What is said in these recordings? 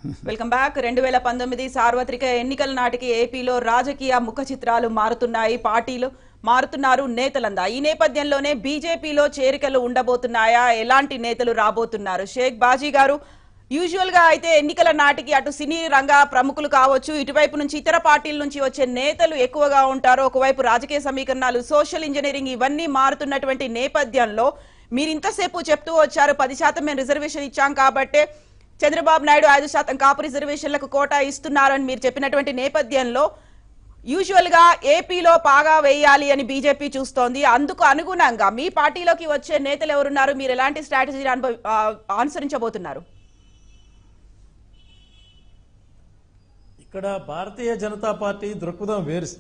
Welcome back 2019 సార్వత్రిక ఎన్నికల నాటికి ఏపీలో రాజకీయ ముఖ చిత్రాలు మారుతున్నాయి, పార్టీలు మారుతున్నారు, నేతలందా. ఈ నేపథ్యంలోనే బీజేపీలో చేరికలు ఉండబోతున్నాయా, ఎలాంటి నేతలు రాబోతున్నారు? షేక్ బాజీ గారు, యూజువల్ గా అయితే ఎన్నికల నాటికి అటు సినీ రంగ ప్రముఖులు కావచ్చు, ఇటువైపు నుంచి ఇతర పార్టీల నుంచి వచ్చే నేతలు ఎక్కువగా ఉంటారు. ఒకవైపు రాజకీయ సమీకరణాలు, సోషల్ ఇంజనీరింగ్ ఇవన్నీ మారుతున్నటువంటి నేపథ్యంలో మీరు ఇంతసేపు చెప్తూ వచ్చారు 10% మేము రిజర్వేషన్ ఇచ్చాం కాబట్టే చంద్రబాబు నాయుడు 5% కాపు రిజర్వేషన్లకు కోటా ఇస్తున్నారని మీరు చెప్పినటువంటి నేపథ్యంలో యూజువల్ గా ఏపీలో పాగా వేయాలి అని బీజేపీ చూస్తోంది. అందుకు అనుగుణంగా మీ పార్టీలోకి వచ్చే నేతలు ఎవరున్నారు? మీరు ఎలాంటి స్ట్రాటజీని అనుసరించబోతున్నారు? ఇక్కడ భారతీయ జనతా పార్టీ దృక్పథం వేరు.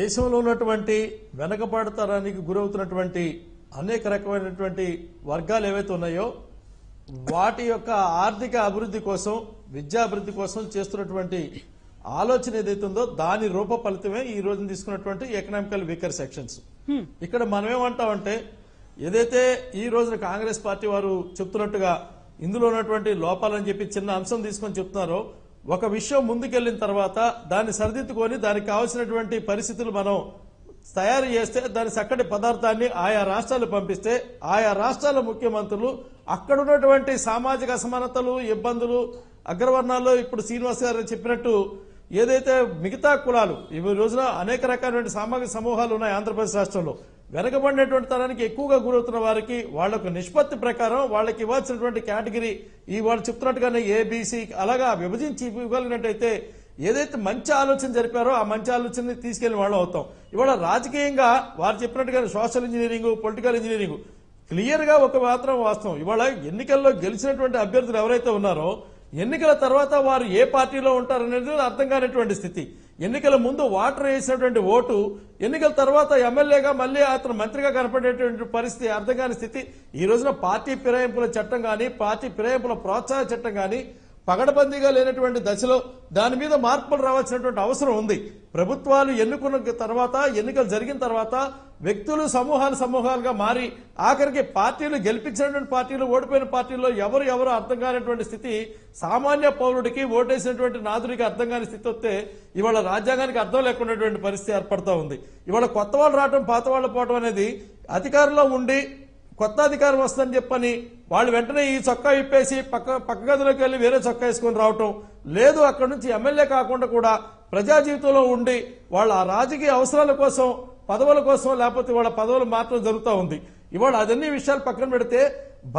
దేశంలో ఉన్నటువంటి వెనకబడతనానికి గురవుతున్నటువంటి అనేక రకమైనటువంటి వర్గాలు ఏవైతే ఉన్నాయో వాటి యొక్క ఆర్థిక అభివృద్ధి కోసం, విద్యాభివృద్ధి కోసం చేస్తున్నటువంటి ఆలోచన ఏదైతే ఉందో దాని రూప ఫలితమే ఈ రోజున తీసుకున్నటువంటి ఎకనామికల్ వీకర్ సెక్షన్స్. ఇక్కడ మనం ఏమంటామంటే, ఏదైతే ఈ రోజున కాంగ్రెస్ పార్టీ వారు చెప్తున్నట్టుగా ఇందులో ఉన్నటువంటి లోపాలని చెప్పి చిన్న అంశం తీసుకొని చెప్తున్నారో, ఒక విషయం ముందుకెళ్లిన తర్వాత దాన్ని సరిదిద్దుకొని దానికి కావాల్సినటువంటి పరిస్థితులు మనం తయారు చేస్తే దాని చక్కటి పదార్థాన్ని ఆయా రాష్ట్రాలు పంపిస్తే ఆయా రాష్ట్రాల ముఖ్యమంత్రులు అక్కడ ఉన్నటువంటి సామాజిక అసమానతలు, ఇబ్బందులు, అగ్రవర్ణాల్లో ఇప్పుడు శ్రీనివాస్ గారు చెప్పినట్టు ఏదైతే మిగతా కులాలు ఈ రోజున అనేక రకాలైన సామాజిక సమూహాలు ఉన్నాయి ఆంధ్రప్రదేశ్ రాష్ట్రంలో, వెనకబడినటువంటి తరానికి ఎక్కువగా గురవుతున్న వారికి వాళ్లకు నిష్పత్తి ప్రకారం వాళ్ళకి ఇవ్వాల్సినటువంటి కేటగిరీ ఈ వాళ్ళు చెప్తున్నట్టుగానే ఏబీసీ అలాగా విభజించి ఇవ్వగలిగినట్టయితే ఏదైతే మంచి ఆలోచన జరిపారో ఆ మంచి ఆలోచనని తీసుకెళ్లిన వాళ్ళు అవుతాం. ఇవాళ రాజకీయంగా వారు చెప్పినట్టుగా social engineering, political engineering clear గా ఒక మాత్రం వాస్తవం. ఇవాళ ఎన్నికల్లో గెలిచినటువంటి అభ్యర్థులు ఎవరైతే ఉన్నారో ఎన్నికల తర్వాత వారు ఏ పార్టీలో ఉంటారనేది అర్థం కానిటువంటి స్థితి. ఎన్నికల ముందు ఓటర్ వేసినటువంటి ఓటు ఎన్నికల తర్వాత ఎమ్మెల్యేగా మళ్ళీ అతను మంత్రిగా కనపడేటువంటి పరిస్థితి అర్థం కాని స్థితి. ఈ రోజున పార్టీ ఫిరాయింపుల చట్టం గాని, పార్టీ ఫిరాయింపుల ప్రోత్సాహ చట్టం గాని పగడబందీగా లేనటువంటి దశలో దాని మీద మార్పులు రావాల్సినటువంటి అవసరం ఉంది. ప్రభుత్వాలు ఎన్నుకున్న తర్వాత, ఎన్నికలు జరిగిన తర్వాత వ్యక్తులు సమూహాలుగా మారి ఆఖరికి పార్టీలు గెలిపించినటువంటి పార్టీలు, ఓడిపోయిన పార్టీల్లో ఎవరు అర్థం కానిటువంటి స్థితి సామాన్య పౌరుడికి, ఓటేసినటువంటి నాదుడికి అర్థం కాని స్థితి వస్తే ఇవాళ రాజ్యాంగానికి అర్థం లేకున్నటువంటి పరిస్థితి ఏర్పడతా ఉంది. ఇవాళ కొత్త వాళ్ళు రావడం, పాత వాళ్ళు పోవడం అనేది అధికారంలో ఉండి కొత్త అధికారం వస్తుందని చెప్పని వాళ్ళు వెంటనే ఈ చొక్కా ఇప్పేసి పక్క గదిలోకి వెళ్లి వేరే చొక్కా వేసుకుని రావటం లేదు. అక్కడి నుంచి ఎమ్మెల్యే కాకుండా కూడా ప్రజా జీవితంలో ఉండి వాళ్ళ రాజకీయ అవసరాల కోసం, పదవుల కోసం, లేకపోతే వాళ్ళ పదవులు మాత్రం జరుగుతూ ఉంది. ఇవాళ అదన్నీ విషయాలు పక్కన పెడితే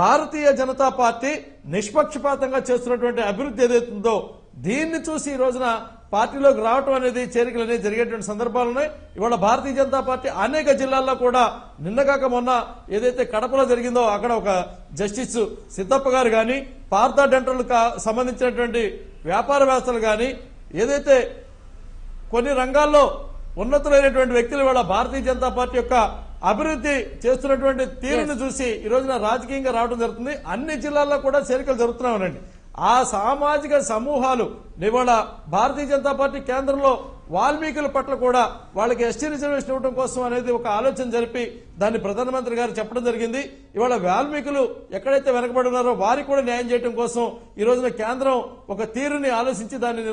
భారతీయ జనతా పార్టీ నిష్పక్షపాతంగా చేస్తున్నటువంటి అభివృద్ధి ఏదైతుందో దీన్ని చూసి ఈ రోజున పార్టీలోకి రావటం అనేది, చేరికలు అనేది జరిగేటువంటి సందర్భాలు ఉన్నాయి. ఇవాళ భారతీయ జనతా పార్టీ అనేక జిల్లాల్లో కూడా నిన్నగాక మొన్న ఏదైతే కడపలో జరిగిందో అక్కడ ఒక జస్టిస్ సిద్ధప్ప గారు గాని, పార్థ డెంటల్ సంబంధించినటువంటి వ్యాపారవేత్తలు గాని, ఏదైతే కొన్ని రంగాల్లో ఉన్నతులైనటువంటి వ్యక్తులు ఇవాళ భారతీయ జనతా పార్టీ యొక్క అభివృద్ధి చేస్తున్నటువంటి తీరును చూసి ఈ రోజున రాజకీయంగా రావడం జరుగుతుంది. అన్ని జిల్లాల్లో కూడా చేరికలు జరుగుతున్నామనండి. ఆ సామాజిక సమూహాలు ఇవాళ భారతీయ జనతా పార్టీ కేంద్రంలో వాల్మీకుల పట్ల కూడా వాళ్ళకి ఎస్టీ రిజర్వేషన్ ఇవ్వడం కోసం అనేది ఒక ఆలోచన జరిపి దాన్ని ప్రధానమంత్రి గారు చెప్పడం జరిగింది. ఇవాళ వాల్మీకులు ఎక్కడైతే వెనకబడి ఉన్నారో వారికి కూడా న్యాయం చేయడం కోసం ఈ రోజున కేంద్రం ఒక తీరుని ఆలోచించి దాన్ని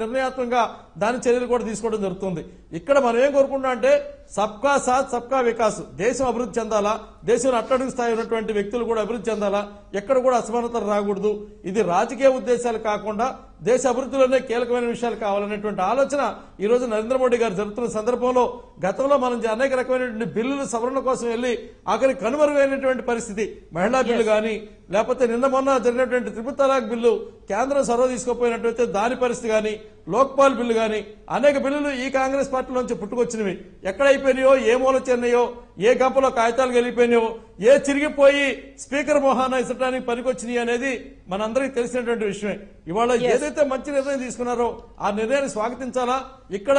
నిర్ణయాత్మకంగా దాని చర్యలు కూడా తీసుకోవడం జరుగుతుంది. ఇక్కడ మనం ఏం కోరుకుంటున్నాం అంటే సబ్కా సాత్ సబ్కా వికాస్, దేశం అభివృద్ధి చెందాలా, దేశంలో అట్టడుగు స్థాయి ఉన్నటువంటి వ్యక్తులు కూడా అభివృద్ధి చెందాలా, ఎక్కడ కూడా అసమానతలు రాకూడదు. ఇది రాజకీయ ఉద్దేశాలు కాకుండా దేశ అభివృద్ధిలోనే కీలకమైన విషయాలు కావాలనేటువంటి ఆలోచన ఈ రోజు నరేంద్ర మోడీ గారు జరుగుతున్న సందర్భంలో గతంలో మనం అనేక రకమైనటువంటి బిల్లుల సవరణ కోసం వెళ్లి ఆఖరి కనుమరుగైనటువంటి పరిస్థితి. మహిళా బిల్లు గాని, లేకపోతే నిన్న మొన్న జరిగినటువంటి త్రిపుల్ తలాక్ బిల్లు కేంద్రం సొరవ తీసుకోపోయినట్లయితే దాని పరిస్థితి గాని, లోక్పాల్ బిల్లు గాని అనేక బిల్లులు ఈ కాంగ్రెస్ పార్టీలోంచి పుట్టుకొచ్చినవి. ఎక్కడైపోయినాయో, ఏ మూల చెన్నాయో, ఏ గంపలో కాగితాలు గెలిపోయినాయో, ఏ చిరిగిపోయి స్పీకర్ మోహాన ఇసటానికి పనికొచ్చినాయి అనేది మనందరికీ తెలిసినటువంటి విషయమే. ఇవాళ ఏదైతే మంచి నిర్ణయం తీసుకున్నారో ఆ నిర్ణయాన్ని స్వాగతించాలా. ఇక్కడ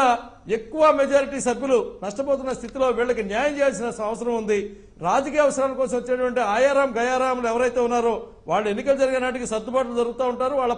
ఎక్కువ మెజారిటీ సభ్యులు నష్టపోతున్న స్థితిలో వీళ్ళకి న్యాయం చేయాల్సిన అవసరం ఉంది. రాజకీయ అవసరాల కోసం వచ్చేటువంటి ఆయారాం గయారాములు ఎవరైతే ఉన్నారో వాళ్ళు ఎన్నికలు జరిగే నాటికి సర్దుబాట్లు జరుగుతూ ఉంటారు. వాళ్ళ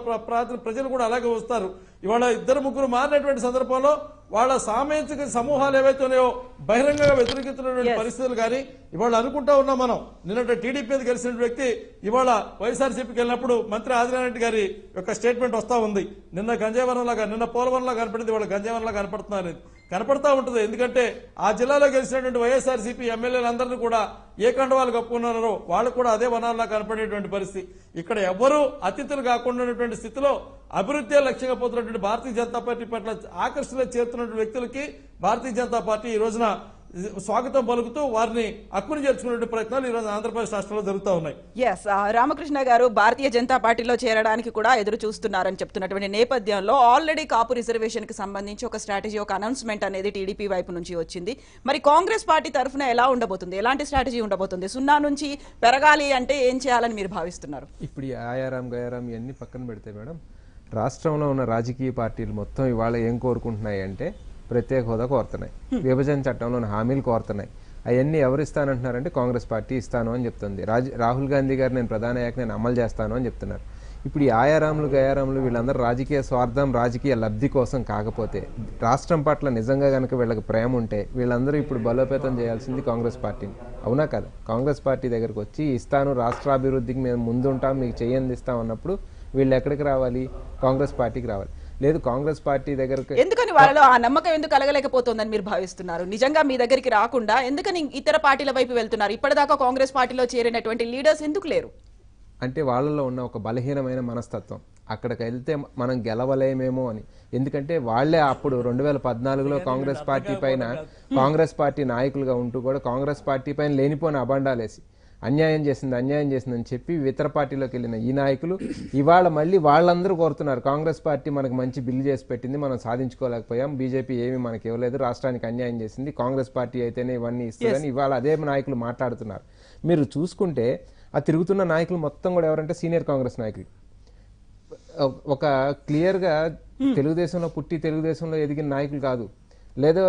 ప్రజలు కూడా అలాగే వస్తారు. ఇవాళ ఇద్దరు ముగ్గురు మారినటువంటి సందర్భంలో వాళ్ళ సామాజిక సమూహాలు ఏవైతే ఉన్నాయో బహిరంగంగా వ్యతిరేకిస్తున్నటువంటి పరిస్థితులు కానీ ఇవాళ అనుకుంటా ఉన్నాం మనం. నిన్న టీడీపీ గెలిచిన వ్యక్తి ఇవాళ వైఎస్ఆర్సీపీకి వెళ్ళినప్పుడు మంత్రి ఆదినారాయణ గారి యొక్క స్టేట్మెంట్ వస్తా ఉంది. నిన్న గంజావరంలాగా, నిన్న పోలవరంలా కనపడింది, ఇవాళ గంజావరంలా కనపడుతున్నారు. కనపడతా ఉంటుంది. ఎందుకంటే ఆ జిల్లాలో గెలిచినటువంటి వైఎస్ఆర్సీపీ ఎమ్మెల్యేలందరినీ కూడా ఏ కండవాలు కప్పుకున్నారో వాళ్ళు కూడా అదే వనాల్లో కనపడేటువంటి పరిస్థితి. ఇక్కడ ఎవ్వరూ అతిథులు కాకుండా ఉన్నటువంటి స్థితిలో అభివృద్ధి లక్ష్యంగా పోతున్నటువంటి భారతీయ జనతా పార్టీ పట్ల ఆకర్షణలో చేరుతున్న వ్యక్తులకి భారతీయ జనతా పార్టీ ఈ రోజున స్వాగతం పలుకుతూ వారిని హక్కును చేర్చుకునే ప్రయత్నాలు ఈ రోజు ఆంధ్రప్రదేశ్ రాష్ట్రంలో జరుగుతూ ఉన్నాయి. ఎస్, రామకృష్ణ గారు భారతీయ జనతా పార్టీలో చేరడానికి కూడా ఎదురు చూస్తున్నారని చెప్తున్నటువంటి నేపథ్యంలో ఆల్రెడీ కాపు రిజర్వేషన్ కి సంబంధించి ఒక స్ట్రాటజీ, ఒక అనౌన్స్మెంట్ అనేది టీడీపీ వైపు నుంచి వచ్చింది. మరి కాంగ్రెస్ పార్టీ తరఫున ఎలా ఉండబోతుంది, ఎలాంటి స్ట్రాటజీ ఉండబోతుంది? 0 నుంచి పెరగాలి అంటే ఏం చేయాలని మీరు భావిస్తున్నారు? ఇప్పుడు ఆయారాం గయారాం ఇవన్నీ పక్కన పెడితే మేడం, రాష్ట్రంలో ఉన్న రాజకీయ పార్టీలు మొత్తం ఇవాళ ఏం కోరుకుంటున్నాయి అంటే ప్రత్యేక హోదా కోరుతున్నాయి, విభజన చట్టంలోని హామీలు కోరుతున్నాయి. అవన్నీ ఎవరు ఇస్తానంటున్నారంటే కాంగ్రెస్ పార్టీ ఇస్తాను అని చెప్తుంది. రాహుల్ గాంధీ గారు నేను ప్రధాని అయ్యాక నేను అమలు చేస్తాను అని చెప్తున్నారు. ఇప్పుడు ఈ ఆయారాములు గయారాములు వీళ్ళందరూ రాజకీయ స్వార్థం, రాజకీయ లబ్ధి కోసం కాకపోతే రాష్ట్రం పట్ల నిజంగా కనుక వీళ్ళకి ప్రేమ ఉంటే వీళ్ళందరూ ఇప్పుడు బలోపేతం చేయాల్సింది కాంగ్రెస్ పార్టీని. అవునా కదా? కాంగ్రెస్ పార్టీ దగ్గరకు వచ్చి ఇస్తాను, రాష్ట్రాభివృద్ధికి మేము ముందుంటాం, మీకు చెయ్యంది ఇస్తాం అన్నప్పుడు వీళ్ళు ఎక్కడికి రావాలి? కాంగ్రెస్ పార్టీకి రావాలి. లేదు కాంగ్రెస్ పార్టీ దగ్గరకు ఎందుకని వాళ్ళలో ఆ నమ్మకం ఎందుకు కలగలేకపోతుందని మీరు భావిస్తున్నారు? నిజంగా మీ దగ్గరికి రాకుండా ఎందుకని ఇతర పార్టీల వైపు వెళ్తున్నారు? ఇప్పటిదాకా కాంగ్రెస్ పార్టీలో చేరినటువంటి లీడర్స్ ఎందుకు లేరు? అంటే వాళ్ళలో ఉన్న ఒక బలహీనమైన మనస్తత్వం, అక్కడికి వెళ్తే మనం గెలవలేమేమో అని. ఎందుకంటే వాళ్లే అప్పుడు 2014లో కాంగ్రెస్ పార్టీ పైన కాంగ్రెస్ పార్టీ నాయకులుగా ఉంటూ కూడా కాంగ్రెస్ పార్టీ పైన లేనిపోయిన అబండాలేసి అన్యాయం చేసిందని చెప్పి ఇతర పార్టీలోకి వెళ్ళిన ఈ నాయకులు ఇవాళ మళ్ళీ వాళ్ళందరూ కోరుతున్నారు, కాంగ్రెస్ పార్టీ మనకు మంచి బిల్లు చేసి పెట్టింది, మనం సాధించుకోలేకపోయాం, బీజేపీ ఏమీ మనకి ఇవ్వలేదు, రాష్ట్రానికి అన్యాయం చేసింది, కాంగ్రెస్ పార్టీ అయితేనే ఇవన్నీ ఇస్తుందని ఇవాళ అదే నాయకులు మాట్లాడుతున్నారు. మీరు చూసుకుంటే ఆ తిరుగుతున్న నాయకులు మొత్తం కూడా ఎవరంటే సీనియర్ కాంగ్రెస్ నాయకులు. ఒక క్లియర్గా తెలుగుదేశంలో పుట్టి తెలుగుదేశంలో ఎదిగిన నాయకులు కాదు, లేదా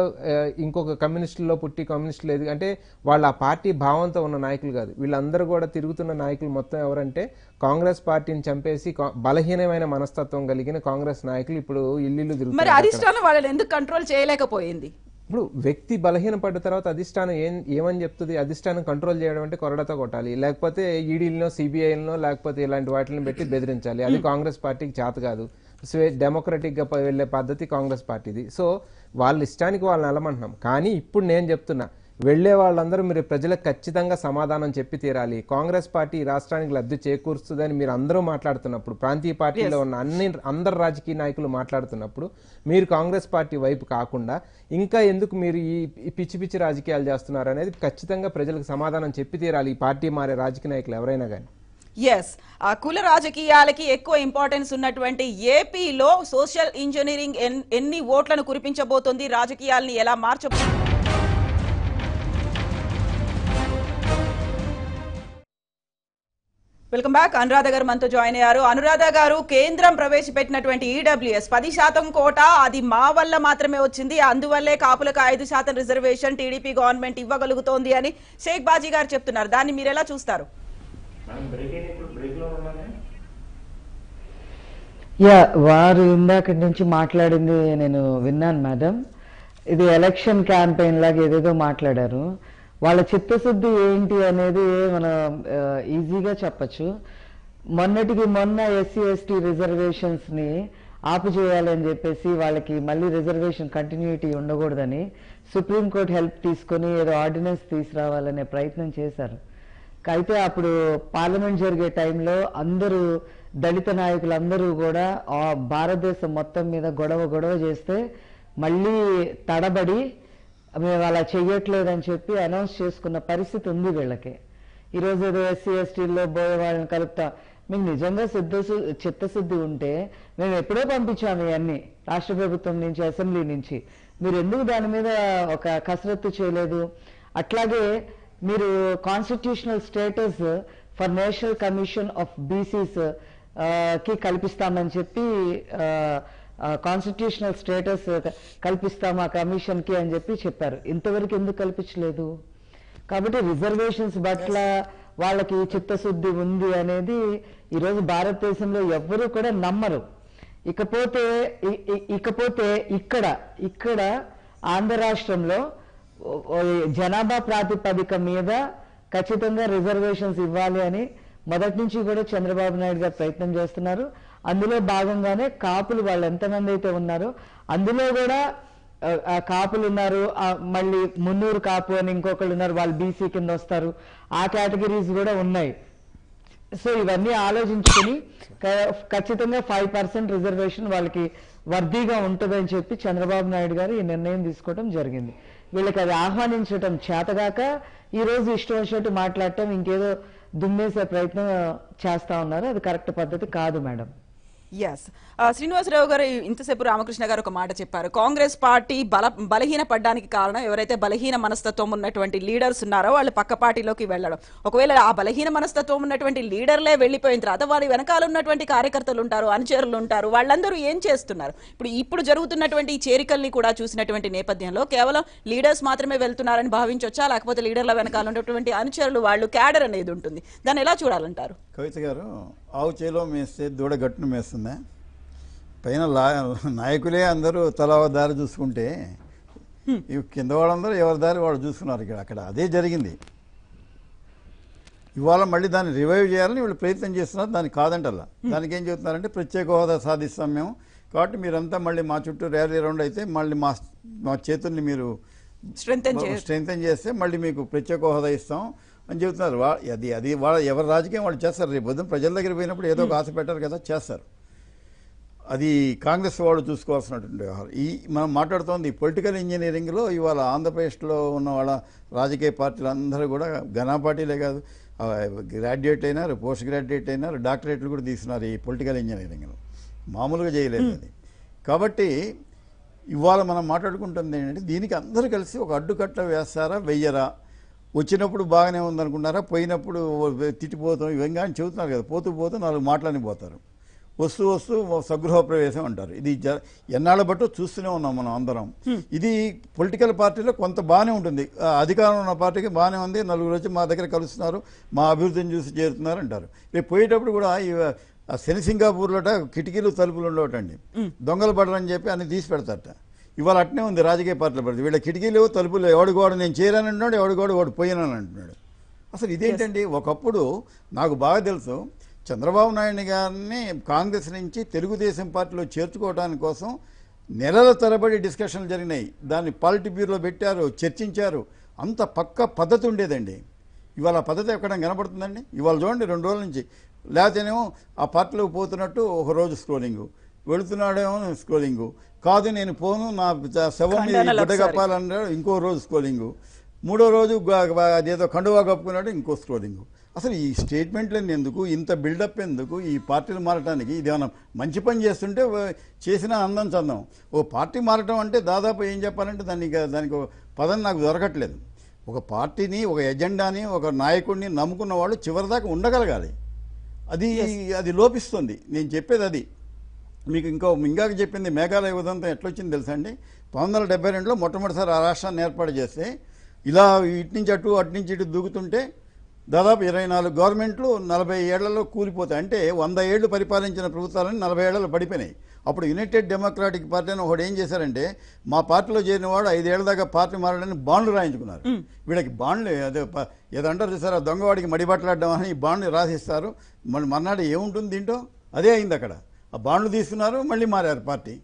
ఇంకొక కమ్యూనిస్టుల్లో పుట్టి కమ్యూనిస్టులు ఎదిగి అంటే వాళ్ళ ఆ పార్టీ భావంతో ఉన్న నాయకులు కాదు. వీళ్ళందరూ కూడా తిరుగుతున్న నాయకులు మొత్తం ఎవరంటే కాంగ్రెస్ పార్టీని చంపేసి బలహీనమైన మనస్తత్వం కలిగిన కాంగ్రెస్ నాయకులు ఇప్పుడు ఇల్లు తిరుగుతున్నారు. ఇప్పుడు వ్యక్తి బలహీన పడ్డ తర్వాత అధిష్టానం ఏమని చెప్తుంది? అధిష్టానం కంట్రోల్ చేయడం అంటే కొరడతో కొట్టాలి, లేకపోతే ఈడీలనో సిబిఐలనో లేకపోతే ఇలాంటి వాటిని పెట్టి బెదిరించాలి. అది కాంగ్రెస్ పార్టీకి చేత కాదు. డెమోక్రటిక్ గా వెళ్లే పద్ధతి కాంగ్రెస్ పార్టీది. సో వాళ్ళ ఇష్టానికి వాళ్ళని అలమంటున్నాం. కానీ ఇప్పుడు నేను చెప్తున్నా, వెళ్లే వాళ్ళందరూ మీరు ప్రజలకు ఖచ్చితంగా సమాధానం చెప్పి తీరాలి. కాంగ్రెస్ పార్టీ రాష్ట్రానికి లబ్ధి చేకూరుస్తుందని మీరు అందరూ మాట్లాడుతున్నప్పుడు, ప్రాంతీయ పార్టీలో ఉన్న అందరు రాజకీయ నాయకులు మాట్లాడుతున్నప్పుడు మీరు కాంగ్రెస్ పార్టీ వైపు కాకుండా ఇంకా ఎందుకు మీరు ఈ పిచ్చి పిచ్చి రాజకీయాలు చేస్తున్నారు అనేది ఖచ్చితంగా ప్రజలకు సమాధానం చెప్పి తీరాలి ఈ పార్టీ మారే రాజకీయ నాయకులు ఎవరైనా కానీ. ఎస్, ఆ కుల రాజకీయాలకి ఎక్కువ ఇంపార్టెన్స్ ఉన్నటువంటి ఏపీలో సోషల్ ఇంజనీరింగ్ ఎన్ని ఓట్లను కురిపించబోతోంది, రాజకీయాల్ని ఎలా మార్చబోతోంది? Welcome back. అనురాధ గారు మనతో జాయిన్ అయ్యారు. అనురాధ గారు, కేంద్రం ప్రవేశపెట్టినటువంటి ఈడబ్ల్యూఎస్ 10% కోట అది మా వల్ల మాత్రమే వచ్చింది, అందువల్లే కాపులకు 5% రిజర్వేషన్ టీడీపీ గవర్నమెంట్ ఇవ్వగలుగుతోంది అని షేక్ బాజీ గారు చెప్తున్నారు. దాన్ని మీరు ఎలా చూస్తారు? వారు ఇందాక నుంచి మాట్లాడింది నేను విన్నాను మేడం. ఇది ఎలక్షన్ క్యాంపెయిన్ లాగా ఏదేదో మాట్లాడారు. వాళ్ళ చిత్తశుద్ధి ఏంటి అనేది మనం ఈజీగా చెప్పచ్చు. మొన్నటికి మొన్న ఎస్సీ ఎస్టీ రిజర్వేషన్స్ ని ఆపు చేయాలని చెప్పేసి వాళ్ళకి మళ్ళీ రిజర్వేషన్ కంటిన్యూటీ ఉండకూడదని సుప్రీంకోర్టు హెల్ప్ తీసుకొని ఏదో ఆర్డినెన్స్ తీసుకురావాలనే ప్రయత్నం చేశారు. అయితే అప్పుడు పార్లమెంట్ జరిగే టైంలో అందరూ దళిత నాయకులందరూ కూడా భారతదేశం మొత్తం మీద గొడవ చేస్తే మళ్ళీ తడబడి మేము అలా చెయ్యట్లేదని చెప్పి అనౌన్స్ చేసుకున్న పరిస్థితి ఉంది వీళ్ళకి. ఈరోజు ఏదో ఎస్సీ ఎస్టీల్లో పోయే వాళ్ళని కలుపుతా, మీకు నిజంగా చిత్తశుద్ధి ఉంటే మేము ఎప్పుడో పంపించాము ఇవన్నీ రాష్ట్ర ప్రభుత్వం నుంచి, అసెంబ్లీ నుంచి. మీరు ఎందుకు దాని మీద ఒక కసరత్తు చేయలేదు? అట్లాగే మీరు constitutional status for national commission of BCs కి కల్పిస్తామని చెప్పి కాన్స్టిట్యూషనల్ స్టేటస్ కల్పిస్తాం ఆ కమిషన్ కి అని చెప్పి చెప్పారు. ఇంతవరకు ఎందుకు కల్పించలేదు? కాబట్టి రిజర్వేషన్స్ పట్ల వాళ్ళకి చిత్తశుద్ధి ఉంది అనేది ఈరోజు భారతదేశంలో ఎవ్వరూ కూడా నమ్మరు. ఇకపోతే ఇక్కడ ఆంధ్ర రాష్ట్రంలో జనాభా ప్రాతిపదిక మీద ఖచ్చితంగా రిజర్వేషన్స్ ఇవ్వాలి అని మొదటి నుంచి కూడా చంద్రబాబు నాయుడు గారు ప్రయత్నం చేస్తున్నారు. అందులో భాగంగానే కాపులు వాళ్ళు ఎంతమంది అయితే ఉన్నారో అందులో కూడా కాపులు ఉన్నారు, మళ్ళీ మున్నూరు కాపు అని ఇంకొకళ్ళు ఉన్నారు, వాళ్ళు బీసీ కింద వస్తారు, ఆ కేటగిరీస్ కూడా ఉన్నాయి. సో ఇవన్నీ ఆలోచించుకుని ఖచ్చితంగా 5% రిజర్వేషన్ వాళ్ళకి వర్దీగా ఉంటుందని చెప్పి చంద్రబాబు నాయుడు గారు ఈ నిర్ణయం తీసుకోవడం జరిగింది. వీళ్ళకి అది ఆహ్వానించడం చేతగాక ఈ రోజు ఇష్టం వచ్చినట్టు మాట్లాడటం, ఇంకేదో దుమ్మేసే ప్రయత్నం చేస్తా ఉన్నారు. అది కరెక్ట్ పద్ధతి కాదు మేడం. ఎస్ శ్రీనివాసరావు గారు ఇంతసేపు రామకృష్ణ గారు ఒక మాట చెప్పారు. కాంగ్రెస్ పార్టీ బలహీన పడ్డానికి కారణం ఎవరైతే బలహీన మనస్తత్వం ఉన్నటువంటి లీడర్స్ ఉన్నారో వాళ్ళు పక్క పార్టీలోకి వెళ్ళడం. ఒకవేళ ఆ బలహీన మనస్తత్వం ఉన్నటువంటి లీడర్లే వెళ్ళిపోయిన తర్వాత వారి వెనకాల ఉన్నటువంటి కార్యకర్తలు ఉంటారు, అనుచరులు ఉంటారు, వాళ్ళందరూ ఏం చేస్తున్నారు? ఇప్పుడు జరుగుతున్నటువంటి ఈ చేరికల్ని కూడా చూసినటువంటి నేపథ్యంలో కేవలం లీడర్స్ మాత్రమే వెళ్తున్నారని భావించవచ్చా, లేకపోతే లీడర్ల వెనకాల ఉన్నటువంటి అనుచరులు వాళ్ళు క్యాడర్ అనేది ఉంటుంది, దాన్ని ఎలా చూడాలంటారు? కవిత గారు, ఆవు చేలో మేస్తే దూడ గట్టును మేస్తుందా? పైన నాయకులే అందరూ తలా దారి చూసుకుంటే కింద వాళ్ళందరూ ఎవరి దారి వాళ్ళు చూసుకున్నారు. అక్కడ అదే జరిగింది. ఇవాళ మళ్ళీ దాన్ని రివైవ్ చేయాలని వీళ్ళు ప్రయత్నం చేస్తున్నారు. దానికి కాదంటల్లా. దానికి ఏం చెబుతున్నారంటే ప్రత్యేక హోదా సాధిస్తాం మేము, కాబట్టి మీరంతా మళ్ళీ మా చుట్టూ ర్యాలీ రౌండ్ అయితే మళ్ళీ మా చేతుల్ని మీరు స్ట్రెంగ్తన్ చేస్తే మళ్ళీ మీకు ప్రత్యేక హోదా ఇస్తాం అని చెబుతున్నారు. అది వాళ్ళ ఎవరి రాజకీయం వాళ్ళు చేస్తారు. రేపు పొద్దున ప్రజల దగ్గర పోయినప్పుడు ఏదో ఒక ఆశ పెట్టారు కదా, చేస్తారు. అది కాంగ్రెస్ వాళ్ళు చూసుకోవాల్సినటువంటి వ్యవహారం. మనం మాట్లాడుతోంది పొలిటికల్ ఇంజనీరింగ్లో ఇవాళ ఆంధ్రప్రదేశ్లో ఉన్న వాళ్ళ రాజకీయ పార్టీలు అందరూ కూడా ఘనా పార్టీలే కాదు, గ్రాడ్యుయేట్ అయినారు, పోస్ట్ గ్రాడ్యుయేట్ అయినారు, డాక్టరేట్లు కూడా తీసుకున్నారు ఈ పొలిటికల్ ఇంజనీరింగ్లో. మామూలుగా చేయలేదు అది. కాబట్టి ఇవాళ మనం మాట్లాడుకుంటుంది ఏంటంటే దీనికి అందరూ కలిసి ఒక అడ్డుకట్ట వేస్తారా వెయ్యరా, వచ్చినప్పుడు బాగానే ఉందనుకున్నారా, పోయినప్పుడు తిట్టిపోతాం ఇవంగా అని చెబుతున్నారు కదా, పోతూ 4 మాటలని పోతారు, వస్తూ సగృహ ప్రవేశం అంటారు. ఇది ఎన్నాళ్ళ బట్టో చూస్తూనే ఉన్నాం మనం అందరం. ఇది పొలిటికల్ పార్టీలో కొంత బాగానే ఉంటుంది, అధికారం ఉన్న పార్టీకి బాగానే ఉంది, నలుగురు వచ్చి మా దగ్గర కలుస్తున్నారు, మా అభివృద్ధిని చూసి చేరుతున్నారు అంటారు. రేపు పోయేటప్పుడు కూడా శని సింగాపూర్లోట కిటికీలు తలుపులు ఉండవటండి, దొంగలు పడరని చెప్పి అన్ని తీసి పెడతారట. ఇవాళ అట్నే ఉంది రాజకీయ పార్టీలో పడితే. వీళ్ళ కిటికీలు తలుపులు ఎవడిగోడు నేను చేరాను అంటున్నాడు, ఎవడిగోడు వాడు పోయినాను అంటున్నాడు. అసలు ఇదేంటండి? ఒకప్పుడు నాకు బాగా తెలుసు, చంద్రబాబు నాయుడు గారిని కాంగ్రెస్ నుంచి తెలుగుదేశం పార్టీలో చేర్చుకోవడానికి కోసం నెలల తరబడి డిస్కషన్లు జరిగినాయి. దాన్ని పాలిటీ బ్యూరోలో పెట్టారు, చర్చించారు. అంత పక్క పద్ధతి ఉండేదండి. ఇవాళ ఆ పద్ధతి ఎక్కడ కనపడుతుందండి? ఇవాళ చూడండి 2 రోజుల నుంచి. లేకపోతేనేమో ఆ పార్టీలోకి పోతున్నట్టు ఒక రోజు స్క్రోలింగు, వెళుతున్నాడేమో స్క్రోలింగు, కాదు నేను పోను నా శవం గుడ్డగప్పాలన్నాడు ఇంకో రోజు స్క్రోలింగు, 3వ రోజు అదేదో కండువా కప్పుకున్నాడు ఇంకో స్క్రోలింగు. అసలు ఈ స్టేట్మెంట్లన్నీ ఎందుకు, ఇంత బిల్డప్ ఎందుకు? ఈ పార్టీలు మారటానికి ఇది ఏమన్నా మంచి పని చేస్తుంటే చేసిన అందం చందం. ఓ పార్టీ మారటం అంటే దాదాపు ఏం చెప్పాలంటే దానికి పదం నాకు దొరకట్లేదు. ఒక పార్టీని, ఒక ఎజెండాని, ఒక నాయకుడిని నమ్ముకున్న వాళ్ళు చివరిదాకా ఉండగలగాలి. అది లోపిస్తుంది. నేను చెప్పేది అది. మీకు ఇంకాక చెప్పింది మేఘాలయ ఉదంతం ఎట్లొచ్చింది తెలుసా అండి? 1972లో మొట్టమొదటిసారి ఆ రాష్ట్రాన్ని ఏర్పాటు చేస్తే ఇలా ఇటు నుంచి ఇటు దూకుతుంటే దాదాపు 24 గవర్నమెంట్లు 40 ఏళ్లలో కూలిపోతాయి. అంటే 100 ఏళ్లు పరిపాలించిన ప్రభుత్వాలని 40 ఏళ్లలో పడిపోయినాయి. అప్పుడు యునైటెడ్ డెమోక్రాటిక్ పార్టీ అని ఒకటి ఏం చేశారంటే, మా పార్టీలో చేరిన వాడు 5 ఏళ్ల దాకా పార్టీ మారడానికి బాండ్లు రాయించుకున్నారు. వీళ్ళకి బాండ్లు ఏదంటారు చూసారా, దొంగవాడికి మడిబట్టలాడడం అని ఈ బాండ్లు రాసిస్తారు. మళ్ళీ మర్నాడు ఏముంటుంది దీంట్లో? అదే అయింది అక్కడ. ఆ బాండ్లు తీసుకున్నారు, మళ్ళీ మారారు పార్టీ,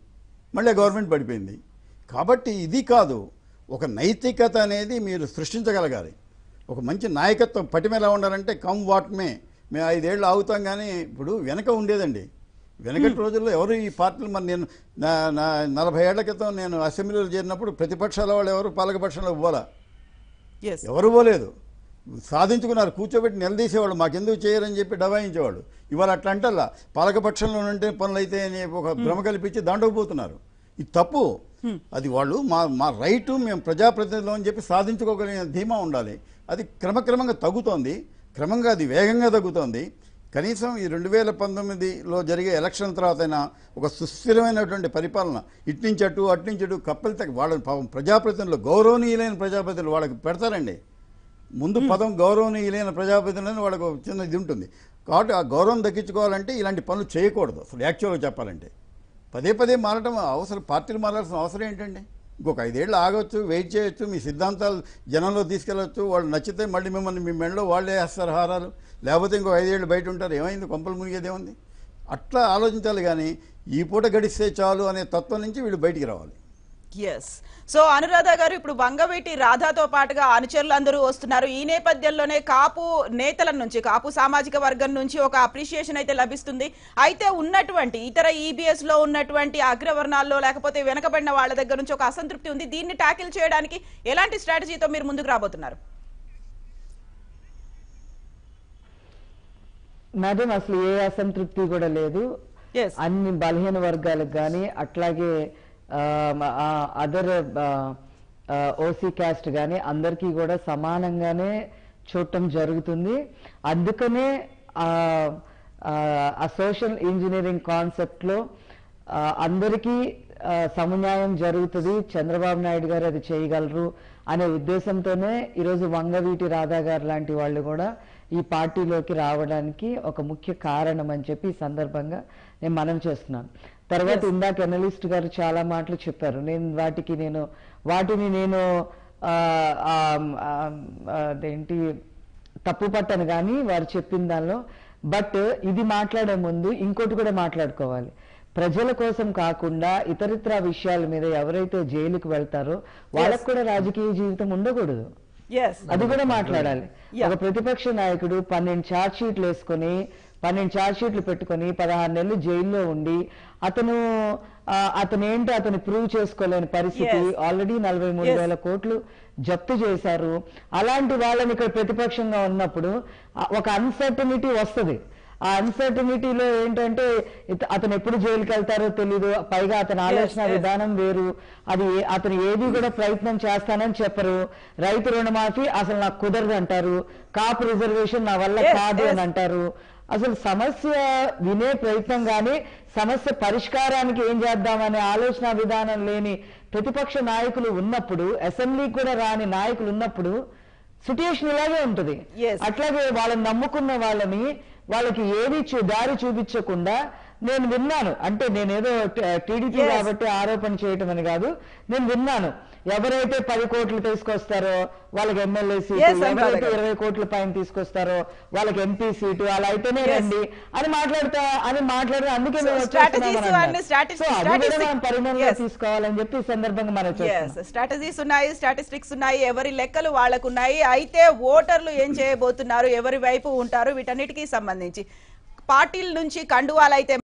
మళ్ళీ గవర్నమెంట్ పడిపోయింది. కాబట్టి ఇది కాదు, ఒక నైతికత అనేది మీరు సృష్టించగలగాలి. ఒక మంచి నాయకత్వం పటిమ ఎలా ఉండాలంటే కమ్ వాట్ మేము 5 ఏళ్ళు ఆగుతాం. కానీ ఇప్పుడు వెనక ఉండేదండి. వెనకటి రోజుల్లో ఎవరు ఈ పార్టీలు, మరి నేను 40 ఏళ్ల క్రితం నేను అసెంబ్లీలో చేరినప్పుడు ప్రతిపక్షాల వాళ్ళు ఎవరు పాలకపక్షంలో పోలా, ఎవరు పోలేదు. సాధించుకున్నారు, కూర్చోబెట్టి నిలదీసేవాళ్ళు, మాకెందుకు చేయరని చెప్పి డబాయించేవాళ్ళు. ఇవాళ అట్లా అంటల్లా పాలకపక్షంలో ఉంటే పనులు అయితే అని ఒక భ్రమ కల్పించి దాంట్లోకి పోతున్నారు. ఇది తప్పు. అది వాళ్ళు మా రైటు, మేము ప్రజాప్రతినిధులు అని చెప్పి సాధించుకోగలిగిన ధీమా ఉండాలి. అది క్రమక్రమంగా తగ్గుతోంది, క్రమంగా అది వేగంగా తగ్గుతోంది. కనీసం ఈ 2019లో జరిగే ఎలక్షన్ తర్వాతైనా ఒక సుస్థిరమైనటువంటి పరిపాలన, ఇట్నుంచి అటు కప్పలితే వాళ్ళ ప్రజాప్రతినిధులు, గౌరవనీయులైన ప్రజాప్రతినిధులు వాళ్ళకి పెడతారండి. ముందు పదం గౌరవనీయులైన ప్రజాప్రతినిధులని వాళ్ళకు చిన్న ఇది ఉంటుంది. కాబట్టి ఆ గౌరవం దక్కించుకోవాలంటే ఇలాంటి పనులు చేయకూడదు అసలు యాక్చువల్గా చెప్పాలంటే. పదే పదే మారటం అవసరం, పార్టీలు మారాల్సిన అవసరం ఏంటండి? ఇంకొక 5 ఏళ్ళు ఆగొచ్చు, వెయిట్ చేయొచ్చు, మీ సిద్ధాంతాలు జనంలో తీసుకెళ్ళొచ్చు, వాళ్ళు నచ్చితే మళ్ళీ మిమ్మల్ని మీ మెడలో వాళ్ళే వేస్తారు హారాలు, లేకపోతే ఇంకో 5 ఏళ్ళు బయట ఉంటారు, ఏమైంది, కొంపలు మునిగేదేముంది? అట్లా ఆలోచించాలి కానీ ఈ పూట గడిస్తే చాలు అనే తత్వం నుంచి వీళ్ళు బయటికి రావాలి. ఎస్. సో అనురాధ గారు, ఇప్పుడు వంగవీటి రాధాతో పాటుగా అనుచరులు అందరూ వస్తున్నారు. ఈ నేపథ్యంలోనే కాపు నేతల నుంచి, కాపు సామాజిక వర్గం నుంచి ఒక అప్రిషియేషన్ అయితే లభిస్తుంది. అయితే ఉన్నటువంటి ఇతర ఈబీఎస్ లో ఉన్నటువంటి అగ్రవర్ణాల్లో లేకపోతే వెనకబడిన వాళ్ళ దగ్గర నుంచి ఒక అసంతృప్తి ఉంది. దీన్ని ట్యాకిల్ చేయడానికి ఎలాంటి స్ట్రాటజీతో మీరు ముందుకు రాబోతున్నారు? మేడం, అసలు ఏ అసంతృప్తి కూడా లేదు. అన్ని బలహీన వర్గాలకు కానీ అట్లాగే అదర్ ఓసీ క్యాస్ట్ కానీ అందరికీ కూడా సమానంగానే చూడటం జరుగుతుంది. అందుకనే ఆ సోషల్ ఇంజనీరింగ్ కాన్సెప్ట్లో అందరికీ సమన్యాయం జరుగుతుంది, చంద్రబాబు నాయుడు గారు అది చేయగలరు అనే ఉద్దేశంతోనే ఈరోజు వంగవీటి రాధా గారు లాంటి వాళ్ళు కూడా ఈ పార్టీలోకి రావడానికి ఒక ముఖ్య కారణం అని చెప్పి ఈ సందర్భంగా నేను మనవి చేస్తున్నాను. తర్వాత ఇందాక ఎనలిస్ట్ గారు చాలా మాటలు చెప్పారు. వాటిని నేను అదేంటి తప్పు పట్టను కానీ వారు చెప్పిన దానిలో. బట్ ఇది మాట్లాడే ముందు ఇంకోటి కూడా మాట్లాడుకోవాలి. ప్రజల కోసం కాకుండా ఇతరితర విషయాల మీద ఎవరైతే జైలుకు వెళ్తారో వాళ్ళకు కూడా రాజకీయ జీవితం ఉండకూడదు, అది కూడా మాట్లాడాలి. ఒక ప్రతిపక్ష నాయకుడు 12 ఛార్జ్ షీట్లు వేసుకొని 12 ఛార్జ్ షీట్లు పెట్టుకొని 16 నెలలు జైల్లో ఉండి అతనేంటో అతను ప్రూవ్ చేసుకోలేని పరిస్థితి. ఆల్రెడీ 43,000 కోట్లు జప్తు చేశారు. అలాంటి వాళ్ళని ఇక్కడ ప్రతిపక్షంగా ఉన్నప్పుడు ఒక అన్సర్టనిటీ వస్తుంది. ఆ అన్సర్టనిటీలో ఏంటంటే అతను ఎప్పుడు జైలుకి వెళ్తారో తెలీదు, పైగా అతని ఆలోచన విధానం వేరు. అది అతను ఏది కూడా ప్రయత్నం చేస్తానని చెప్పరు. రైతు రుణమాఫీ అసలు నాకు కుదరదు అంటారు, కాపు రిజర్వేషన్ నా వల్ల కాదు అని అంటారు. అసలు సమస్య వినే ప్రయత్నం కానీ సమస్య పరిష్కారానికి ఏం చేద్దామనే ఆలోచన విధానం లేని ప్రతిపక్ష నాయకులు ఉన్నప్పుడు, అసెంబ్లీకి కూడా రాని నాయకులు ఉన్నప్పుడు సిట్యుయేషన్ ఇలాగే ఉంటుంది. అట్లాగే వాళ్ళని నమ్ముకున్న వాళ్ళకి ఏది దారి చూపించకుండా నేను విన్నాను. అంటే నేనేదో టీడీపీ కాబట్టి ఆరోపణ చేయటం అని కాదు, నేను విన్నాను. ఎవరైతే 10 కోట్లు తీసుకొస్తారో వాళ్ళకి ఎమ్మెల్యే సీటు, ఎవరైతే 20 కోట్ల పైన తీసుకొస్తారో వాళ్ళకి ఎంపీ సీటు, అలా అయితేనే రండి అని మాట్లాడతా అందుకే మనం పరిగణలో తీసుకోవాలని చెప్పి ఈ సందర్భంగా మనం స్ట్రాటజీస్ ఉన్నాయి, స్టాటిస్టిక్స్ ఉన్నాయి, ఎవరి లెక్కలు వాళ్ళకు ఉన్నాయి. అయితే ఓటర్లు ఏం చేయబోతున్నారు, ఎవరి వైపు ఉంటారు, వీటన్నిటికీ సంబంధించి పార్టీల నుంచి కండువాలైతే